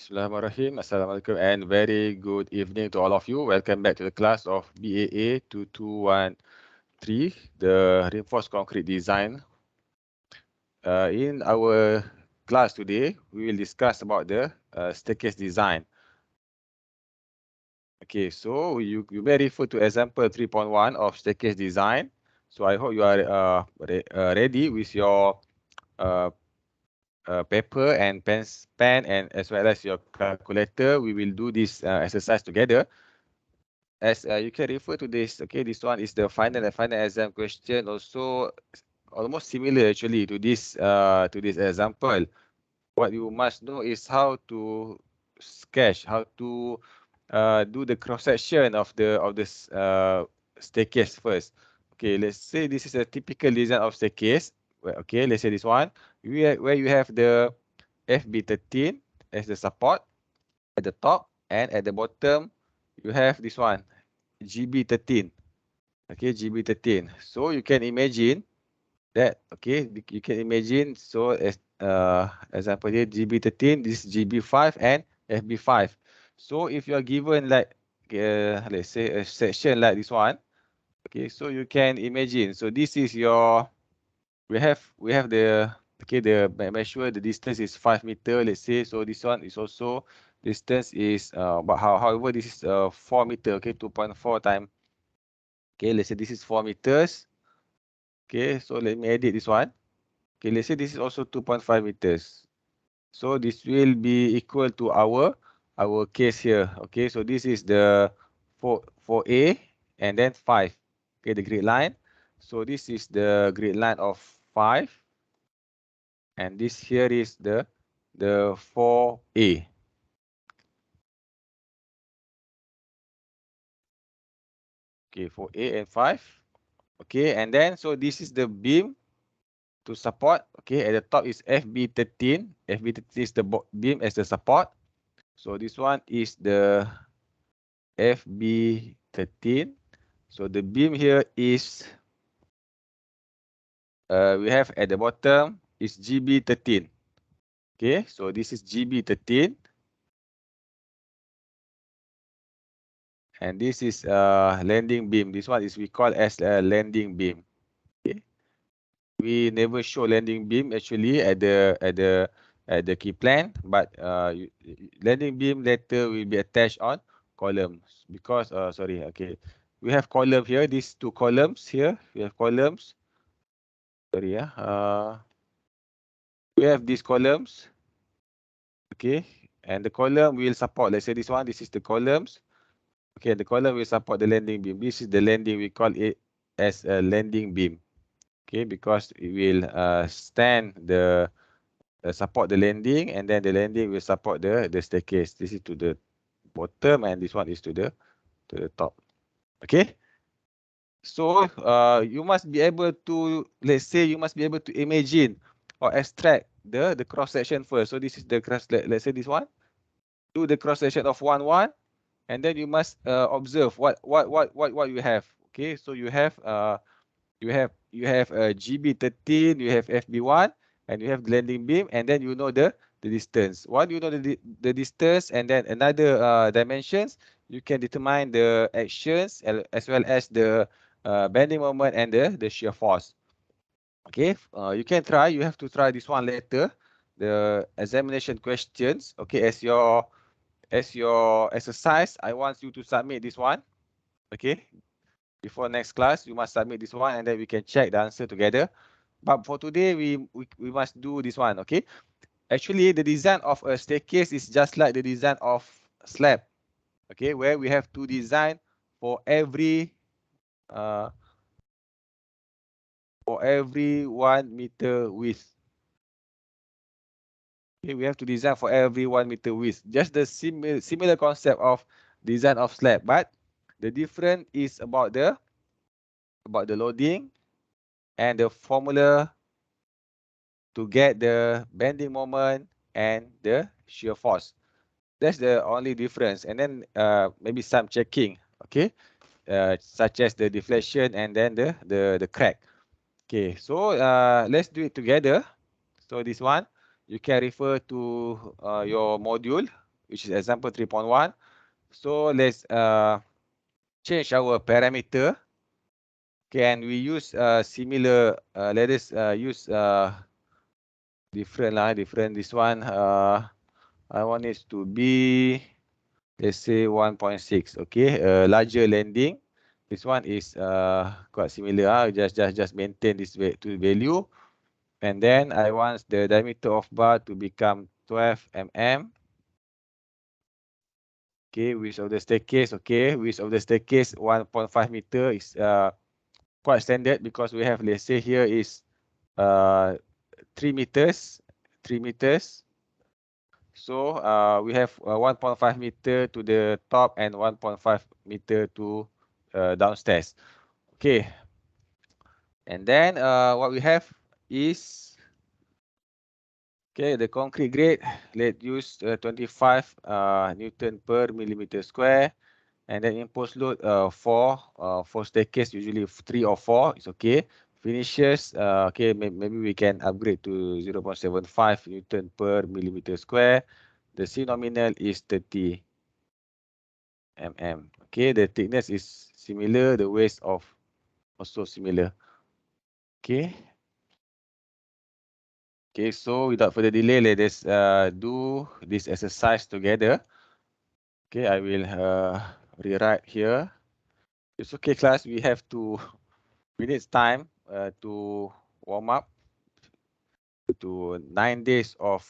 Bismillahirrahmanirrahim. Assalamualaikum and very good evening to all of you. Welcome back to the class of BAA2213, the reinforced concrete design. In our class today, we will discuss about the staircase design. Okay, so you may refer to example 3.1 of staircase design. So I hope you are ready with your paper and pen and as well as your calculator. We will do this exercise together. As you can refer to this, okay, this one is the final exam question, also almost similar actually to this example. What you must know is how to sketch, how to do the cross section of this staircase first. Okay, let's say this is a typical design of staircase. Okay, let's say this one where you have the FB13 as the support at the top, and at the bottom you have this one GB13. Okay, GB13. So you can imagine that, okay, you can imagine, so as example here, GB13, this is GB5 and FB5. So if you are given like let's say a section like this one, okay, so you can imagine, so this is your, we have the, okay, the measure, the distance is 5 meter, let's say. So this one is also distance is but however this is 4 meter, okay, 2.4 times, okay, let's say this is 4 meters. Okay, so let me edit this one. Okay, let's say this is also 2.5 meters. So this will be equal to our case here. Okay, so this is the 4A and then 5. Okay, the grid line. So this is the grid line of 5. And this here is the 4A. Okay, 4A and 5. Okay, and then so this is the beam to support. Okay, at the top is FB13. FB13 is the beam as the support. So this one is the FB13. So the beam here is we have at the bottom is GB13. Okay, so this is GB13. And this is landing beam. This one is we call as a landing beam. Okay. We never show landing beam actually at the key plan, but landing beam later will be attached on columns because sorry, okay, we have column here. These two columns here, we have columns. Sorry, we have these columns. Okay, and the column will support. Let's say this one. This is the columns. Okay, the column will support the landing beam. This is the landing. We call it as a landing beam. Okay, because it will stand the support the landing, and then the landing will support the staircase. This is to the bottom, and this one is to the top. Okay. So you must be able to, let's say, you must be able to imagine or extract the cross section first. So this is the cross. Let's say this one. Do the cross section of 1, and then you must observe what you have. Okay. So you have GB13, you have FB1, and you have the landing beam, and then you know the distance. Once you know the distance and then another dimensions, you can determine the actions as well as the bending moment and the shear force. Okay, you can try. You have to try this one later. The examination questions. Okay, as your exercise, I want you to submit this one. Okay. Before next class, you must submit this one, and then we can check the answer together. But for today, we must do this one. Okay. Actually, the design of a staircase is just like the design of slab. Okay, where we have to design for every 1 meter width. Okay, we have to design for every 1 meter width. Just the similar concept of design of slab, but the difference is about the loading and the formula to get the bending moment and the shear force. That's the only difference. And then maybe some checking, okay, such as the deflection and then the crack. Okay, so let's do it together. So this one, you can refer to your module. which is example 3.1. So let's change our parameter. Can we use similar? Let us use different. This one, I want it to be, let's say 1.6. Okay, larger landing. This one is quite similar. Just maintain this value, and then I want the diameter of bar to become 12 mm. Okay, width of the staircase. Okay, width of the staircase 1.5 meter is quite standard because we have, let's say here is 3 meters. So we have 1.5 meter to the top and 1.5 meter to downstairs. Okay. And then what we have is, okay, the concrete grade. Let's use 25 Newton per millimeter square. And then imposed load 4 for staircase, usually 3 or 4 is okay. Finishes, okay, maybe we can upgrade to 0.75 Newton per millimeter square. The C nominal is 30 mm. Okay, the thickness is similar, the waist of also similar. Okay. Okay, so without further delay, let us do this exercise together. Okay, I will rewrite here. It's okay, class. We need time to warm up to 9 days of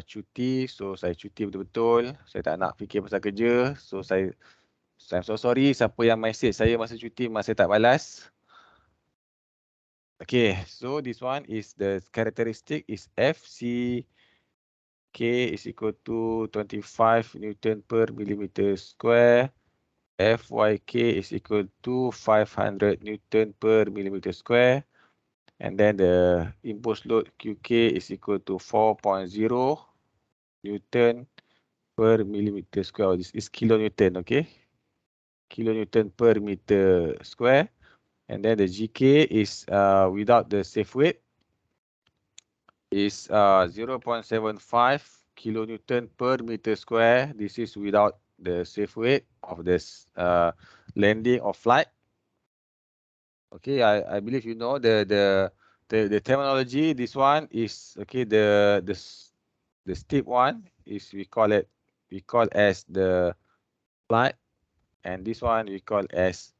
cuti. So saya cuti betul-betul. Saya tak nak fikir pasal kerja. So I'm so sorry siapa yang message saya masa cuti, masa tak balas. Okay, so this one is the characteristic is FC K is equal to 25 Newton per millimeter square. FYK is equal to 500 Newton per millimeter square. And then the imposed load QK is equal to 4.0 Newton per millimeter square. This is kilonewton, okay? Kilonewton per meter square. And then the GK is without the safe weight is 0.75 kilonewton per meter square. This is without the safe weight of this landing or flight. Okay, I believe you know the terminology. This one is okay. The steep one is we call as the flight, and this one we call as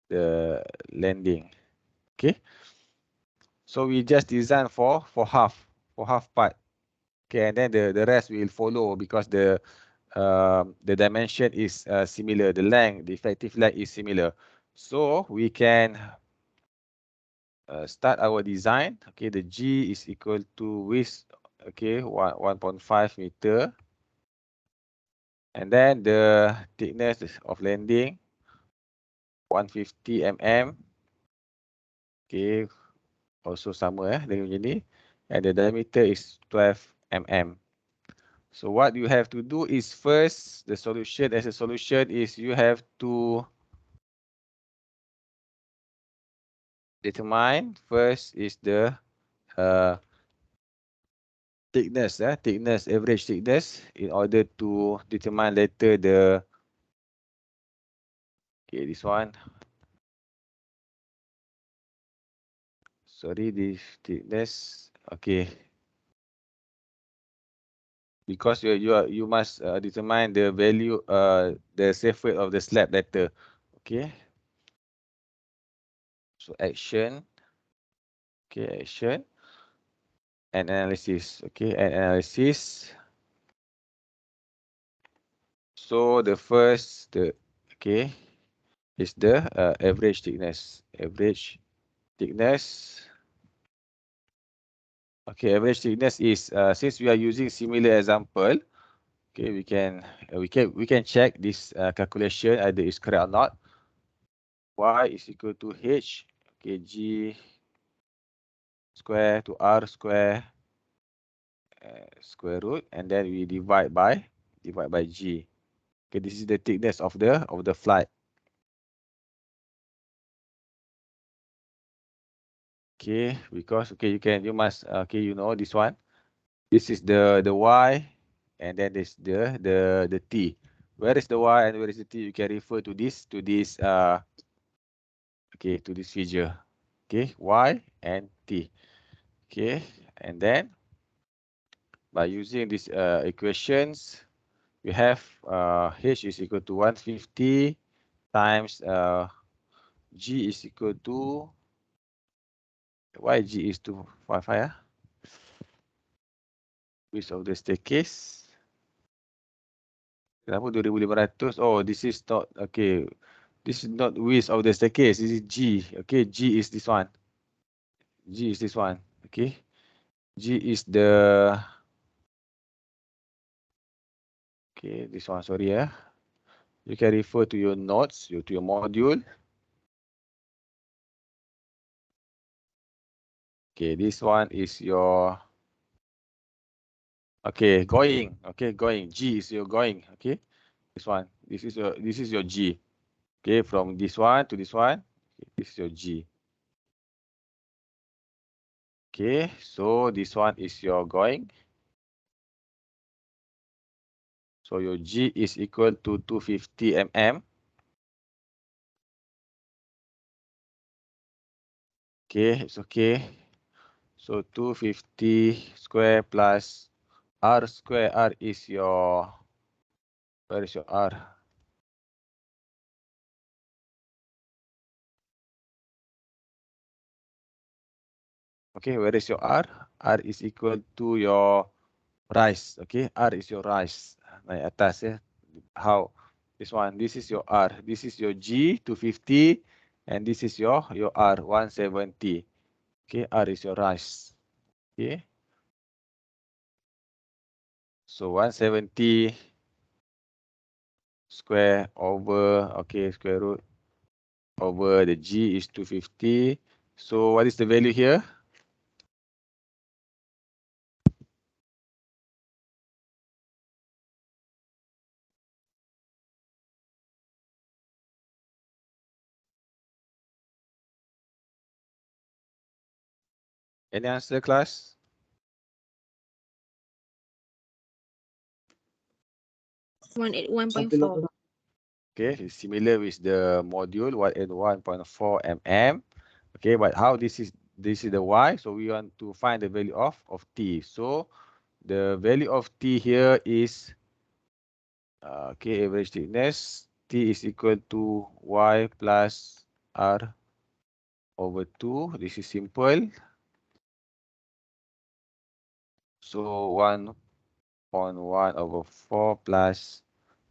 the landing. Okay, so we just design for half part. Okay, and then the rest will follow because the dimension is similar. The length, the effective length is similar. So we can start our design. Okay, the G is equal to width, okay, 1.5 meter. And then the thickness of landing, 150 mm. Okay, also sama dengan ini. And the diameter is 12 mm. So what you have to do is first, the solution as a solution is you have to determine first is the thickness, average thickness in order to determine later the, okay, this one. Sorry, this thickness, okay. Because you must determine the value, the safe weight of the slab later. Okay. So action. Okay, action. And analysis. Okay, and analysis. So the first, okay, is the average thickness. Average thickness. Okay, average thickness is since we are using similar example. Okay, we can check this calculation either is correct or not. Y is equal to H, okay, G square to R square square root, and then we divide by G. Okay, this is the thickness of the flight. Okay, because okay you must okay you know this one. This is the Y, and then there's the T. Where is the Y and where is the T? You can refer to this okay, to this figure. Okay, Y and T. Okay, and then by using these equations, we have H is equal to 150 times G is equal to why G is 255. Width of the staircase. Kenapa 2,500? Oh, this is not okay. This is not width of the staircase. This is G. Okay, G is this one. G is this one. Okay, G is the okay. This one. Sorry, yeah. You can refer to your notes, to your module. Okay, this one is your okay going. Okay, going. G is your going. Okay, this one. This is your G. Okay, from this one to this one. Okay, this is your G. Okay, so this one is your going. So your G is equal to 250 mm. Okay, it's okay. So 250 square plus R square. R is your, where is your R? Okay, where is your R? R is equal to your rise. Okay, R is your rise. Naik atas ya. How? This one, this is your R. This is your G, 250. And this is your R, 170. Okay, R is your rise. Okay. So 170 square over, okay, square root over the G is 250. So what is the value here? Any answer, class? One at 1.4. Okay, it's similar with the module 1 mm. Okay, but how this is the Y, so we want to find the value of T. So the value of T here is okay, average thickness. T is equal to Y plus R over 2. This is simple. So 1.1 over 4 plus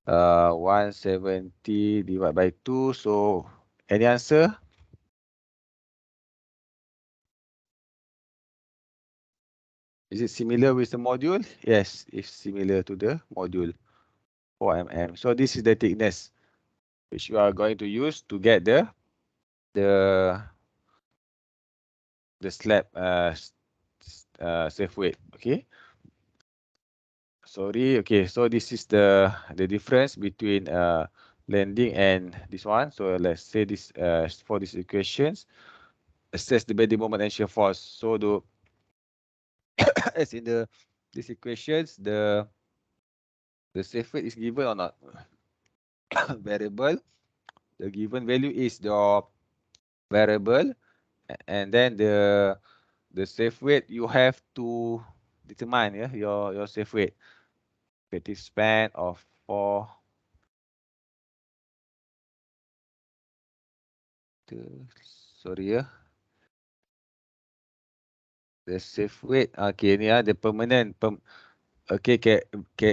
170 divided by 2. So any answer? Is it similar with the module? Yes, it's similar to the module 4 mm. So this is the thickness which you are going to use to get the slab safe weight. Okay. Sorry. Okay. So this is the difference between landing and this one. So let's say this for these equations, assess the bending moment and shear force. So the as in these equations, the safe weight is given or not? Variable. The given value is the variable, and then the safe weight you have to determine, yeah, your safe weight. Effective span of 4. Sorry, yeah. The safe weight. Okay, ni the permanent. Okay,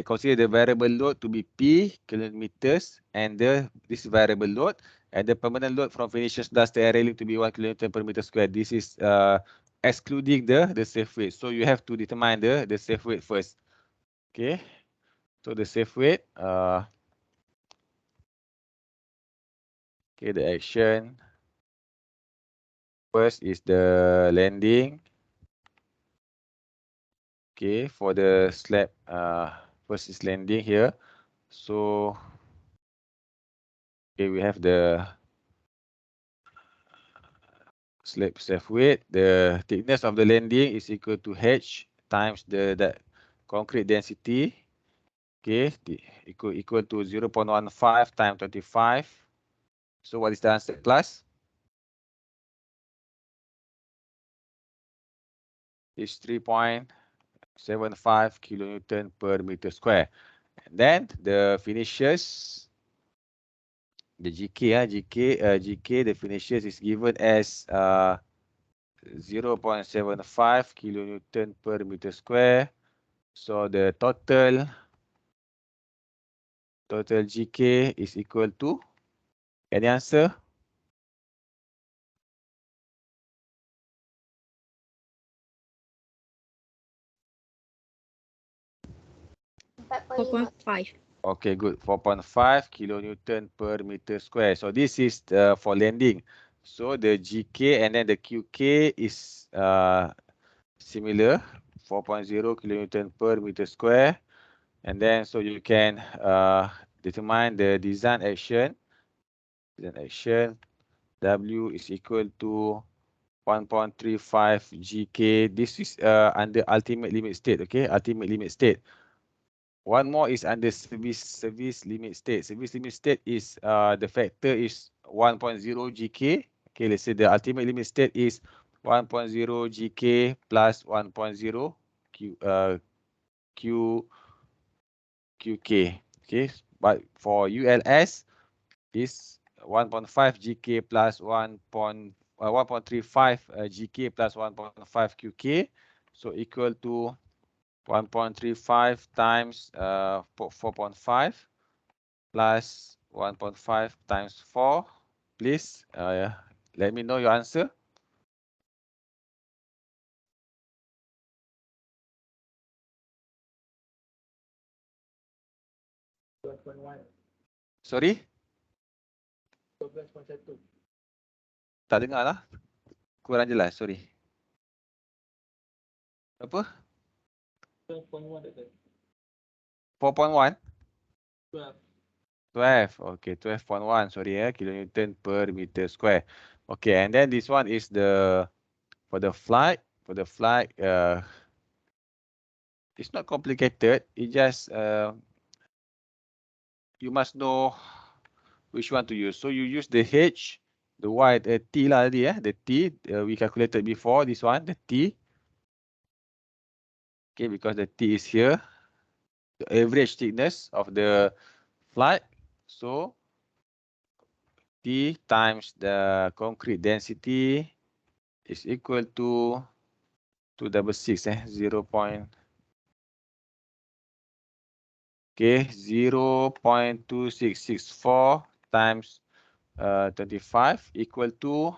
consider the variable load to be P kilometers and this variable load, and the permanent load from finishes dust the railing to be 1 kilonewton per meter square. This is excluding the safe weight. So you have to determine the safe weight first. Okay. So the safe weight, okay, the action first is the landing. Okay, for the slab, first is landing here. So okay, we have the slab safe weight. The thickness of the landing is equal to H times the concrete density. Okay, equal to 0.15 times 25. So what is the answer, class? It's 3.75 kilonewton per meter square. And then the finishes, the GK, the finishes is given as 0.75 kilonewton per meter square. So the total GK is equal to, any answer? Four 4.5. Okay, good. 4.5 kilonewton per meter square. So this is for landing. So the GK and then the QK is similar, 4.0 kilonewton per meter square. And then so you can determine the design action. W is equal to 1.35 GK. This is under ultimate limit state. Okay, ultimate limit state. One more is under service limit state. Service limit state is the factor is 1.0 GK. Okay, let's say the ultimate limit state is 1.0 GK plus 1.0 QK. Okay, but for ULS is 1.5 GK plus 1.35 GK plus 1.5 QK. So equal to 1.35 times 4.5 plus 1.5 times 4. Please let me know your answer. Sorry? 12.1. Tak dengar lah. Kurang jelas, sorry. Apa? 12.1. 4.1? 12. Okay, 12.1. Sorry, kilonewton per meter square. Okay, and then this one is for the flight. For the flight, it's not complicated. It just you must know which one to use. So you use the H, the Y, the T lah tadi, the T we calculated before. This one, the T. Okay, because the T is here, the average thickness of the flight. So T times the concrete density is equal to 266, 0. Okay, 0.2664 times 25 equal to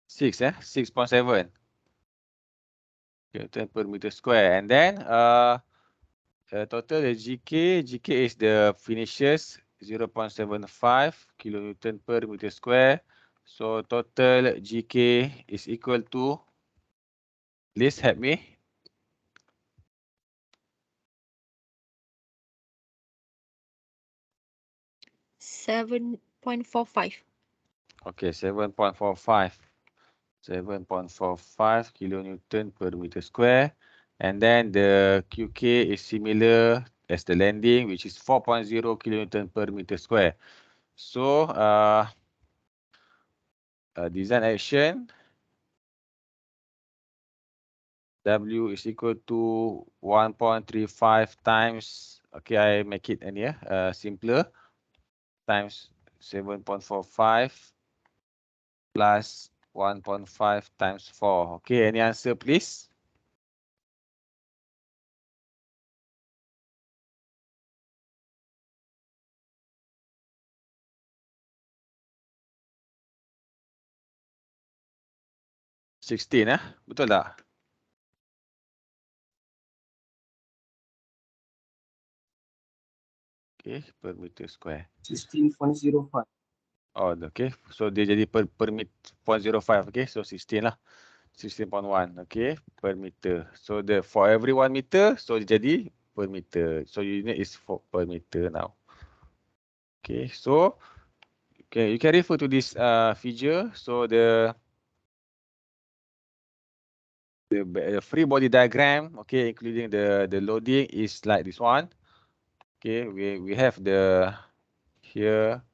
6.7 kilonewton per meter square. And then total the GK is the finishes 0.75 kilonewton per meter square. So total GK is equal to, please help me. 7.45. Okay, 7.45 kilonewton per meter square. And then the QK is similar as the landing, which is 4.0 kilonewton per meter square. So design action, W is equal to 1.35 times, okay, I make it simpler, times 7.45 plus 1.5 times 4. Okay, any answer, please? $16, betul tak? Okay, per meter square. 16.05. Oh, okay. So dia jadi per meter 0.05. Okay, so 16 lah. 16.1. Okay, per meter. So for every 1 meter, so dia jadi per meter. So unit is per meter now. Okay, so Okay, you can refer to this figure. So the free body diagram, okay, including the loading is like this one. Okay, we have the here.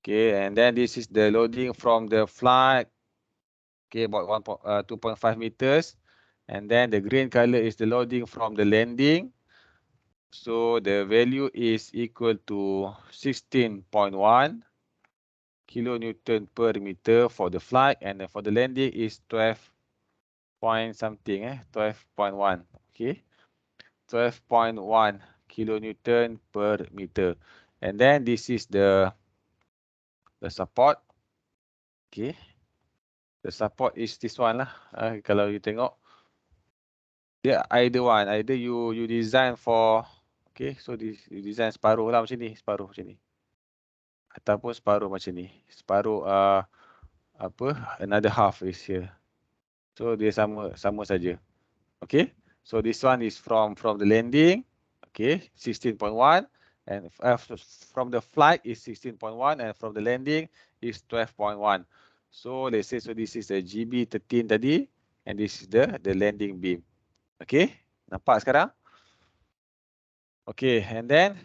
Okay, and then this is the loading from the flight. Okay, about 2.5 meters. And then the green color is the loading from the landing. So the value is equal to 16.1 kilonewton per meter for the flight, and for the landing is 12 point something, 12.1. Okay, 12.1 kilonewton per meter. And then this is the support. Okay, the support is this one lah. Kalau you tengok, dia either you design for, okay, so this you design separuh lah macam ni, separuh macam ni, ataupun separuh macam ni, separuh apa, another half is here. So dia sama saja. Okay, so this one is from the landing, okay, 16.1, and from the flight is 16.1, and from the landing is 12.1. So let's say, so this is the GB13 tadi, and this is the landing beam. Okay, nampak sekarang? Okay, and then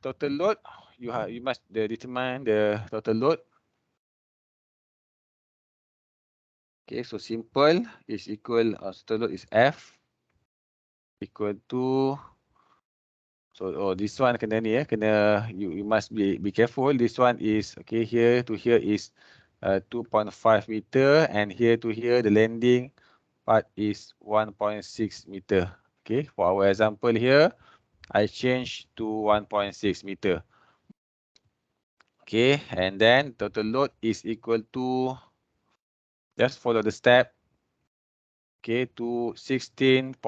total load, you must determine the total load. Okay, so simple is equal, total load is F equal to, so this one kena ni kena, you must be careful. This one is, okay, here to here is 2.5 meter, and here to here the landing part is 1.6 meter. Okay, for our example here, I change to 1.6 meter. Okay, and then total load is equal to, just follow the step. Okay, to 16.1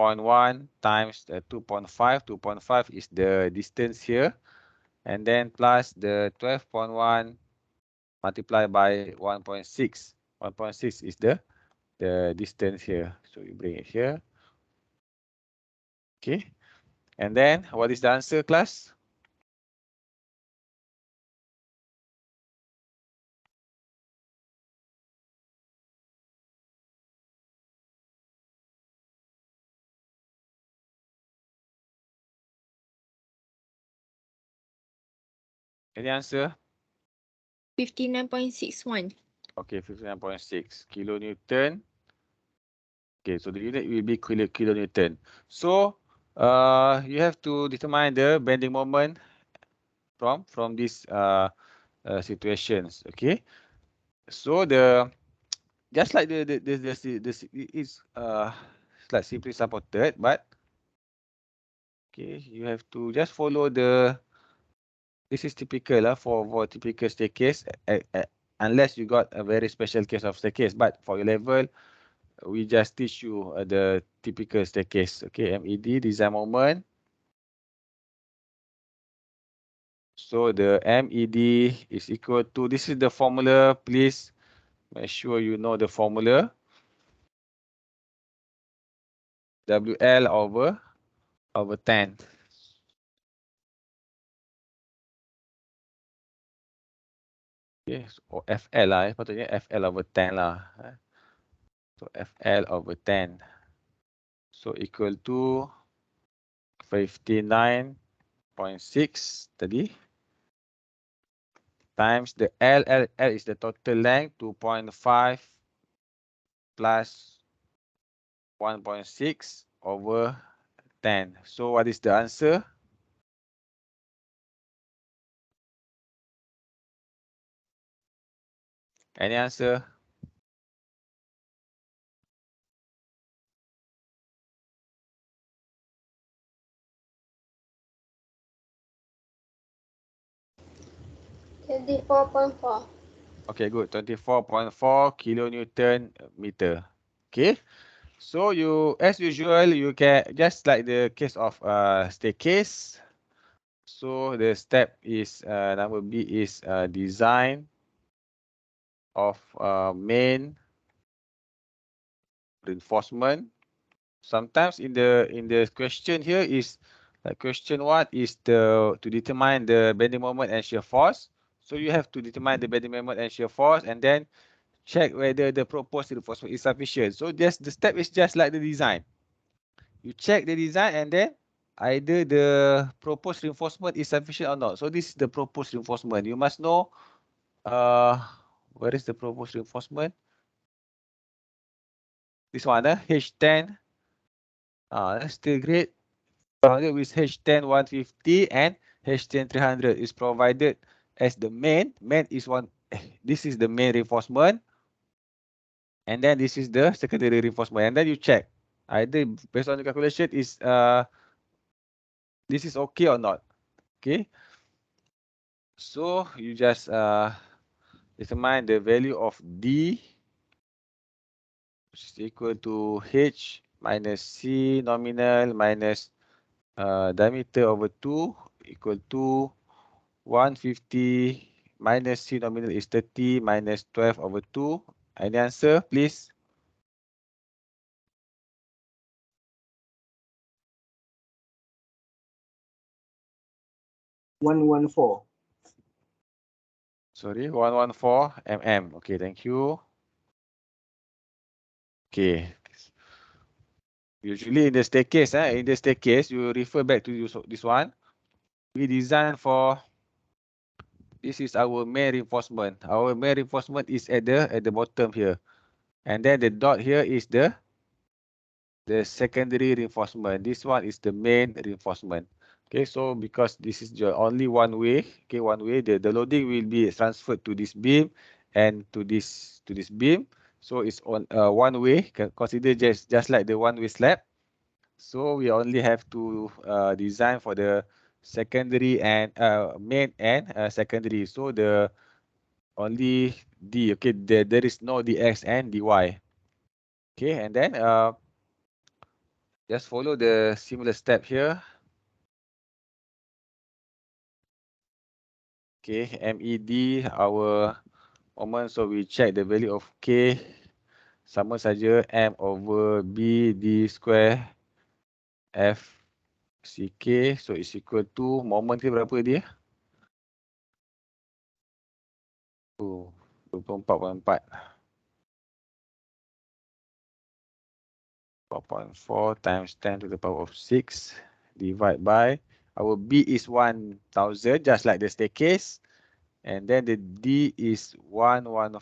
times 2.5. 2.5 is the distance here, and then plus the 12.1 multiplied by 1.6. 1.6 is the distance here. So you bring it here. Okay, and then what is the answer, class? Any answer? 59.61. Okay, 59.6 kilonewton. Okay, so the unit will be kilonewton. So you have to determine the bending moment from these situations. Okay, so just like the is like simply supported, but okay, you have to just follow this is typical for typical staircase, unless you got a very special case of staircase. But for your level, we just teach you the typical staircase. Okay, MED, design moment. So the MED is equal to, this is the formula. Please make sure you know the formula. WL over 10. Okay, so FL lah, patutnya FL over 10 lah. So FL over 10. So equal to 59.6 tadi. Times the L is the total length, 2.5 plus 1.6 over 10. So what is the answer? Any answer? Okay, good. 24.4 kilonewton meter. Okay. So you, as usual, you can just like the case of staircase. So the step is number B is design of main reinforcement. Sometimes in the question here is question 1 is to determine the bending moment and shear force. So you have to determine the bending moment and shear force, and then check whether the proposed reinforcement is sufficient. So just the step is just like the design. You check the design and then either the proposed reinforcement is sufficient or not. So this is the proposed reinforcement. You must know where is the proposed reinforcement? This one, H10. That's still great. With H10 150 and H10 300 is provided as the main. Main is one. This is the main reinforcement, and then this is the secondary reinforcement. And then you check either based on the calculation is this is okay or not. Okay. So you just determine the value of D, which is equal to H minus C nominal minus diameter over 2 equal to 150 minus C nominal is 30 minus 12 over 2. Any answer, please? $114. Sorry, 114 mm. Okay, thank you. Okay. Usually in the staircase, you refer back to this one. We design for, this is our main reinforcement. Our main reinforcement is at the bottom here. And then the dot here is the secondary reinforcement. This one is the main reinforcement. Okay, so because this is only one way, okay, one way, the loading will be transferred to this beam and to this beam. So it's on one way. Consider just like the one way slab. So we only have to design for the secondary and main and secondary. So the only D, okay, there is no dx and dy. Okay, and then just follow the similar step here. Okay, MED our moment, so we check the value of K sama saja M over B D square F CK, so it's equal to moment ke berapa dia? 24.4. 4.4 times 10 to the power of 6 divided by our B is 1000, just like the staircase, and then the D is 114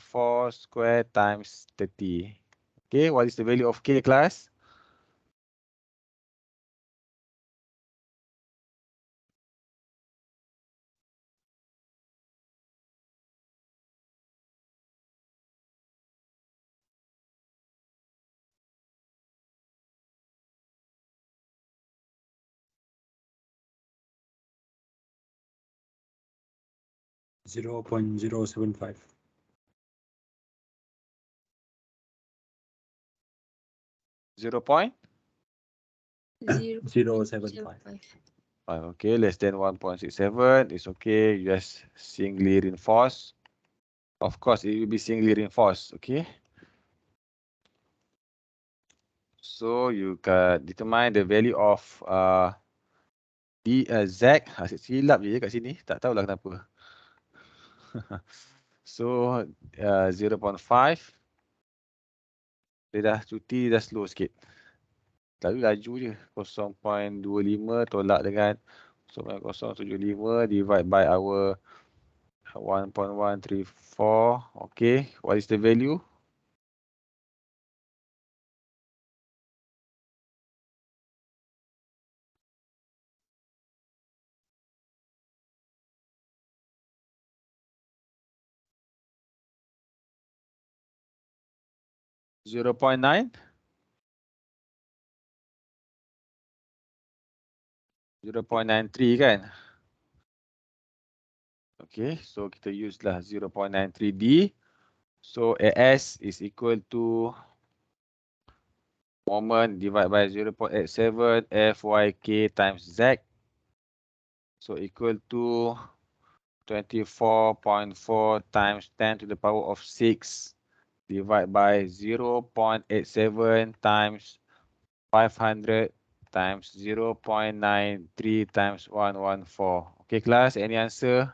square times 30. Okay, what is the value of K, class? $0.075. 0.075. 0.075. Okay, less than 1.67. It's okay. You just singly reinforce. Of course, it will be singly reinforced. Okay. So you can determine the value of Z. Asyik silap je kat sini. Tak tahulah kenapa. So 0.5. Dia dah cuti, dah slow sikit. Lalu laju je. 0.25 tolak dengan 0.075 divide by our 1.134. Okay, what is the value? $0.9. 0.93 kan? Okay, so kita use lah 0.93D. So AS is equal to moment divided by 0.87 FYK times Z. So equal to 24.4 times 10 to the power of 6 divided by 0.87 times 500 times 0.93 times 114. Okay, class, any answer?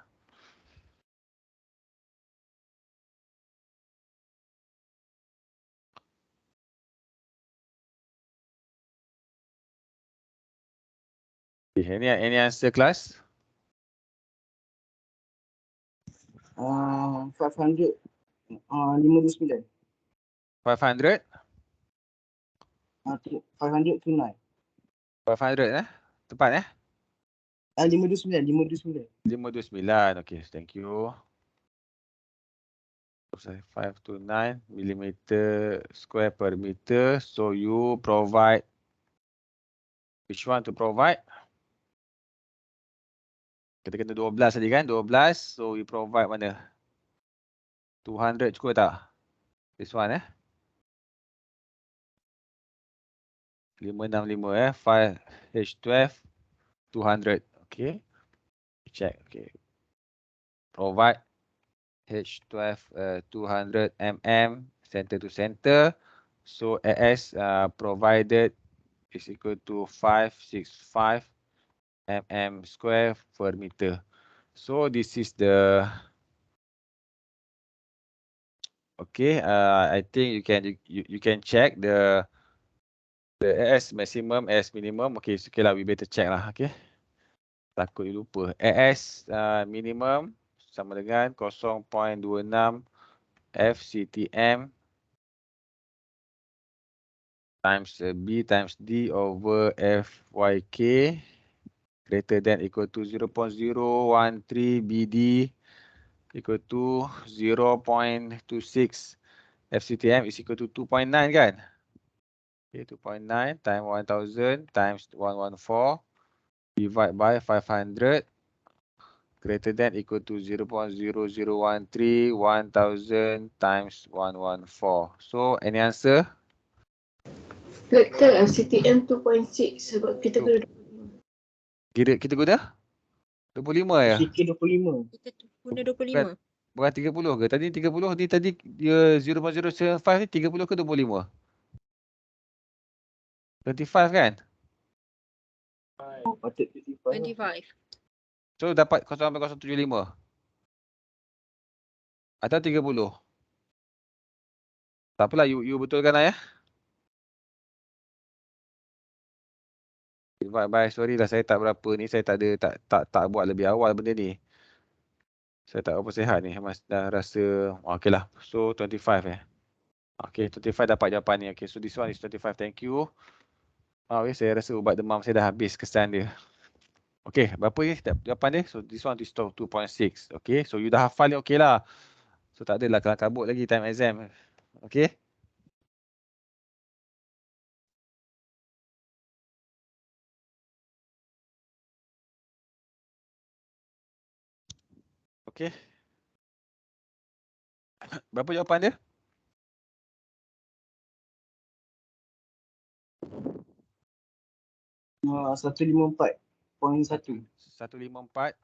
Okay, any answer class? 500. 529. 500? 529. 500 Tepat 529. 529. Okay, thank you. 5 to 9 millimeter square per meter. So you provide, which one to provide? Kita kena 12 tadi kan, 12. So you provide mana? 200 cukup tak? This one 565 5H12 200. Okay. Check. Okay. Provide H12 200 mm center to center. So AS provided is equal to 565 mm square per meter. So this is the okay. I think you can check the AS maximum, AS minimum. Okay, so okay lah, we better check lah. Okay. Takut you lupa. AS minimum sama dengan 0.26 FCTM times B times D over FYK greater than equal to 0.013 BD equal to 0.26 FCTM is equal to 2.9 kan? Okay, 2.9 times 1000 times 114 divide by 500 greater than equal to 0.0013 1000 times 114. So any answer? Doktor, CTM 2.6 sebab kita Tu. Kita guna 25 ya? Sikit 25. Kita guna 25. Bukan 30 ke? Tadi 30 ni tadi dia 0.075 ni 30 ke 25? 25 kan? Patut 25. 25. So dapat 0.075 atau 30. Tak apalah, you betulkan lah ya. Divide by, sorry lah saya tak berapa ni, saya tak ada tak buat lebih awal benda ni. Saya tak apa sihat ni, Mas dah rasa okey lah. So 25 Okay, 25 dapat jawapan ni. Okay, so this one is 25. Thank you. Okay, saya rasa ubat demam saya dah habis kesan dia. Okay, berapa ni jawapan dia? So this one is 2.6. Okay, so you dah hafal ni okey lah. So tak adalah kelang kabut lagi time exam. Okay. Okay. Berapa jawapan dia? Ah, 154.1. 154.1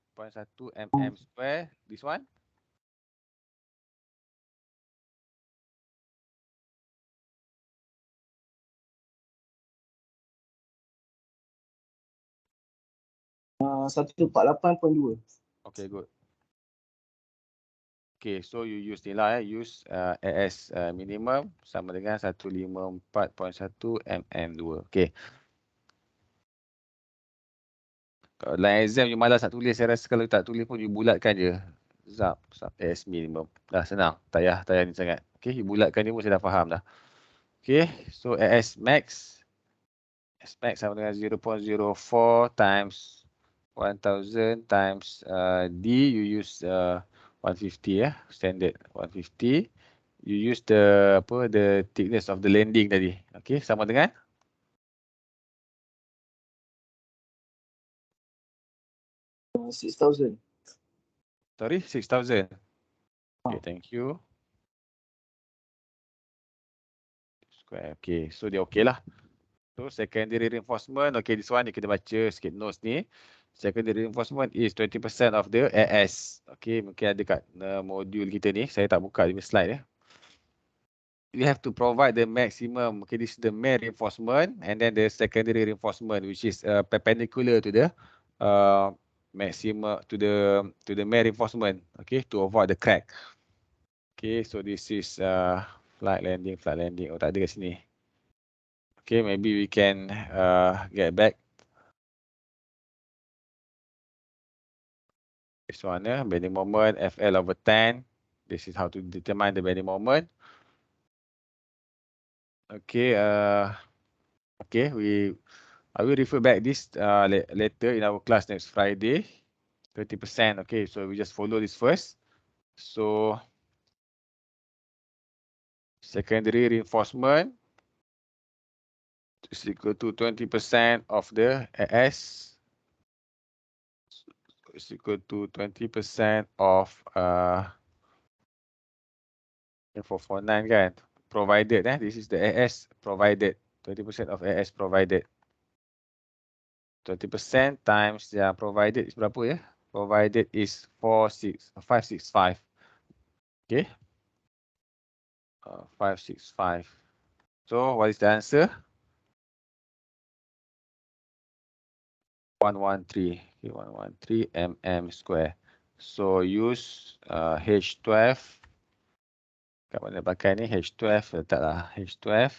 mm square. This one? Ah, 148.2. Okay, good. Okay, so you use ni lah use AS minimum sama dengan 154.1 mm2. Okay. Kalau dalam exam you malas nak tulis, saya rasa kalau tak tulis pun you bulatkan je. Zap AS minimum. Dah senang, tak payah ni sangat. Okay, you bulatkan dia pun saya dah faham dah. Okay, so AS max sama dengan 0.04 times 1000 times D, you use 150 standard 150. You use the thickness of the landing tadi. Okay, sama dengan 6,000. sorry 6000. Okay, thank you. Square. Okay, so dia okay lah. So secondary reinforcement, okay, this one ni kita baca sikit notes ni. Secondary reinforcement is 20% of the AS. Okay, mungkin ada kat modul kita ni. Saya tak buka di slide We have to provide the maximum. Okay, this is the main reinforcement, and then the secondary reinforcement, which is perpendicular to the maximum to the main reinforcement. Okay, to avoid the crack. Okay, so this is flight landing. Oh, tak ada kat sini. Okay, maybe we can get back This one, bending moment, FL over 10. This is how to determine the bending moment. Okay, okay, I will refer back this later in our class next Friday. 30%. Okay, so we just follow this first. So secondary reinforcement is equal to 20% of the AS. Is equal to 20% of 449 kan, provided. This is the AS provided. 20% of AS provided. 20% times provided is berapa ya? Provided is 565. Okay. 565. So what is the answer? 113. Okay, 113 mm square. So use H12. Kat mana pakai ni? H12 letaklah H12.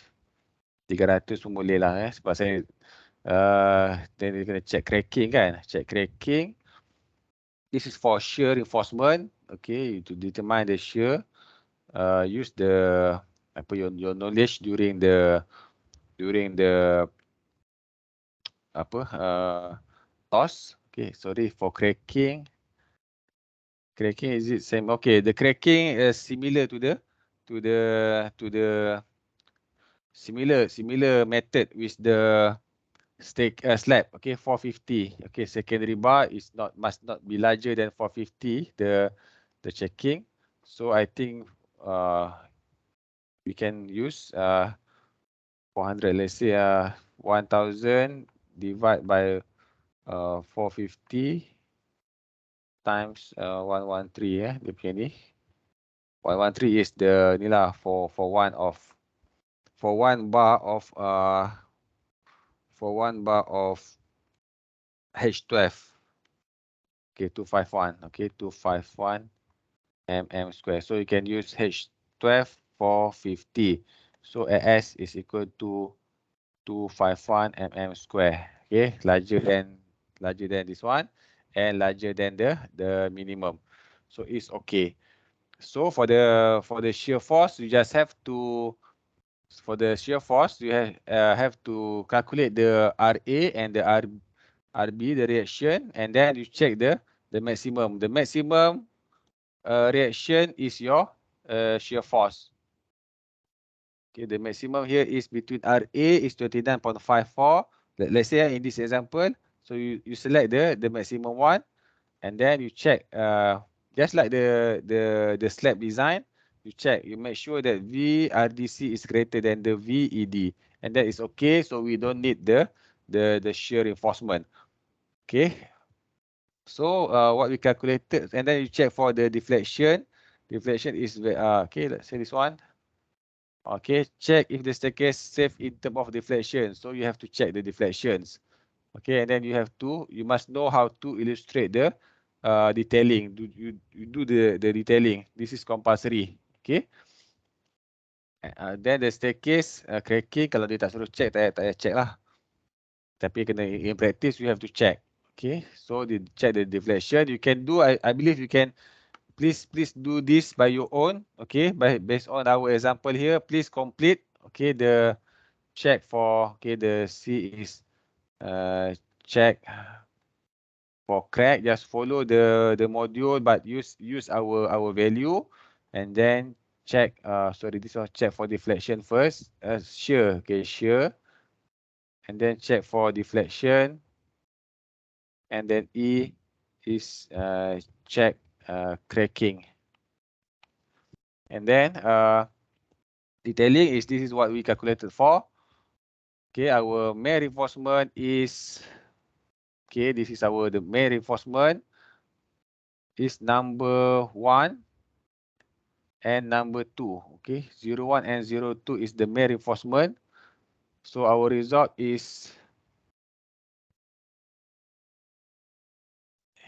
300 pun boleh lah sebab saya then dia kena check cracking kan. Check cracking. This is for shear reinforcement. Okay, to determine the shear, use the your knowledge during the toss. Okay, sorry, for cracking. Cracking, is it same? Okay, the cracking is similar to the similar method with the slab. Okay, 450. Okay, secondary bar is must not be larger than 450. The checking. So I think we can use 400. Let's say 1000 divide by 450 times 113 dia punya ni. 113 is the ni lah for one bar of H12. Okay, 251. Okay, 251 mm square. So you can use H12 for 50. So AS is equal to 251 mm square. Okay, larger than this one and larger than the minimum. So it's okay. So for the shear force, you just have to have to calculate the RA and the RB, the reaction, and then you check the maximum. The maximum reaction is your shear force. Okay, the maximum here is between RA is 29.54. Let's say in this example, so you select the maximum one, and then you check just like the slab design. You make sure that VRDC is greater than the VED, and that is okay. So we don't need the shear reinforcement. Okay. So what we calculated, and then you check for the deflection. Deflection is okay. Let's say this one. Okay, check if the staircase safe in terms of deflection. So you have to check the deflections. Okay, and then you must know how to illustrate the detailing. You do the detailing. This is compulsory. Okay. Then the staircase cracking, kalau dia tak suruh check, tak payah check lah. Tapi kena in practice, you have to check. Okay, so check the deflection. You can do. I believe you can. Please do this by your own. Okay, based on our example here, please complete. Okay, the check for the C is check for crack. Just follow the module, but use our value, and then check. Sorry, this one check for deflection first. Shear. Okay, shear, and then check for deflection, and then E is check cracking. And then detailing this is what we calculated for. Okay, our main reinforcement is this is the main reinforcement is number 1 and number 2. Okay, 01 and 02 is the main reinforcement. So our result is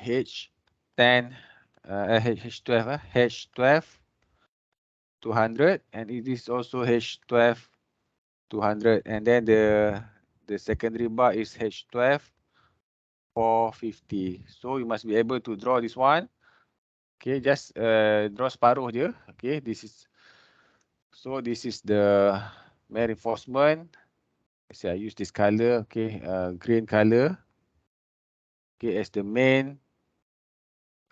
H10 H12 200, and it is also H12 200, and then the secondary bar is H12 450. So you must be able to draw this one. Okay, just draw separuh je. Okay, this is the main reinforcement. So I use this color, okay, green color, okay, as the main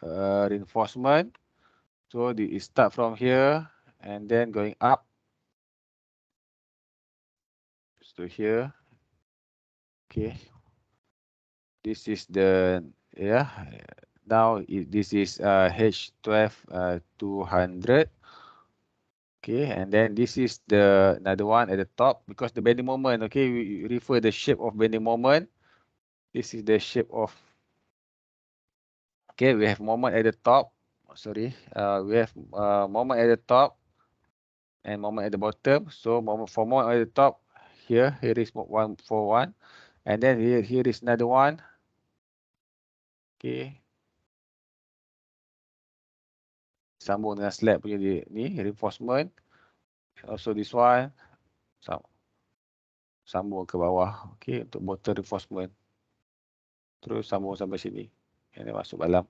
reinforcement. So it start from here and then going up to here. Okay, this is the now this is H12 200. Okay, and then this is the another one at the top because the bending moment. Okay, we refer the shape of bending moment. This is the shape of. Okay, we have moment at the top. Sorry, we have moment at the top and moment at the bottom. So moment for moment at the top, here is 141, and then here is another one. Okay, sambung dengan slab punya ni reinforcement. Also this one, sambung ke bawah. Okay, untuk bottom reinforcement. Terus sambung sampai sini. Ini masuk dalam.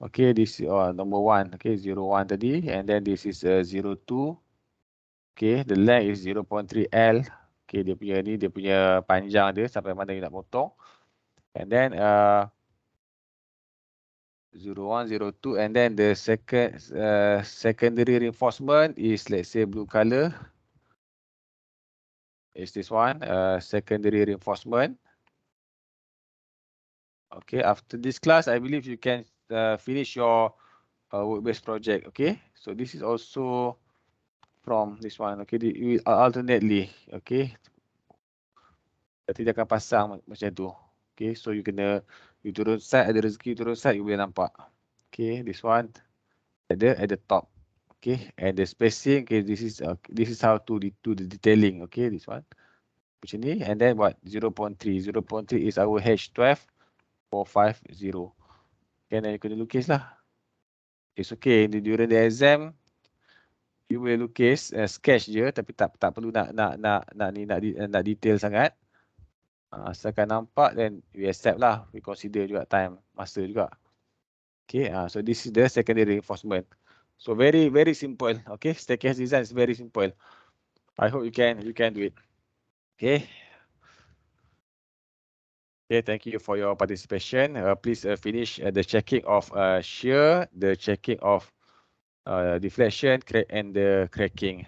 Okay, this is number 1. Okay, 01 tadi, and then this is 02. Okay, the length is 0.3 L. Okay, dia punya panjang dia sampai mana you nak potong. And then 01, 02, and then the secondary reinforcement is, let's say, blue color. Is this one, secondary reinforcement. Okay, after this class, I believe you can finish your work-based project. Okay, so this is also from this one. Okay, you alternately. Okay, nanti dia akan pasang macam tu. Okay, so you turun side, ada rezeki turun side, you boleh nampak. Okay, this one at the top. Okay, and the spacing. Okay, this is how to do the detailing. Okay, this one macam ni, and then what 0.3 is our H12 450. Okay, then you kena lukis lah. It's okay, during the exam you boleh lukis sketch je, tapi tak perlu nak detail sangat. Asalkan nampak, then we accept lah. We consider juga time, masa juga. Okay, so this is the secondary reinforcement. So very simple. Okay, staircase design is very simple. I hope you can do it. Okay. Okay, thank you for your participation. Please finish the checking of shear, the checking of deflection, and the cracking.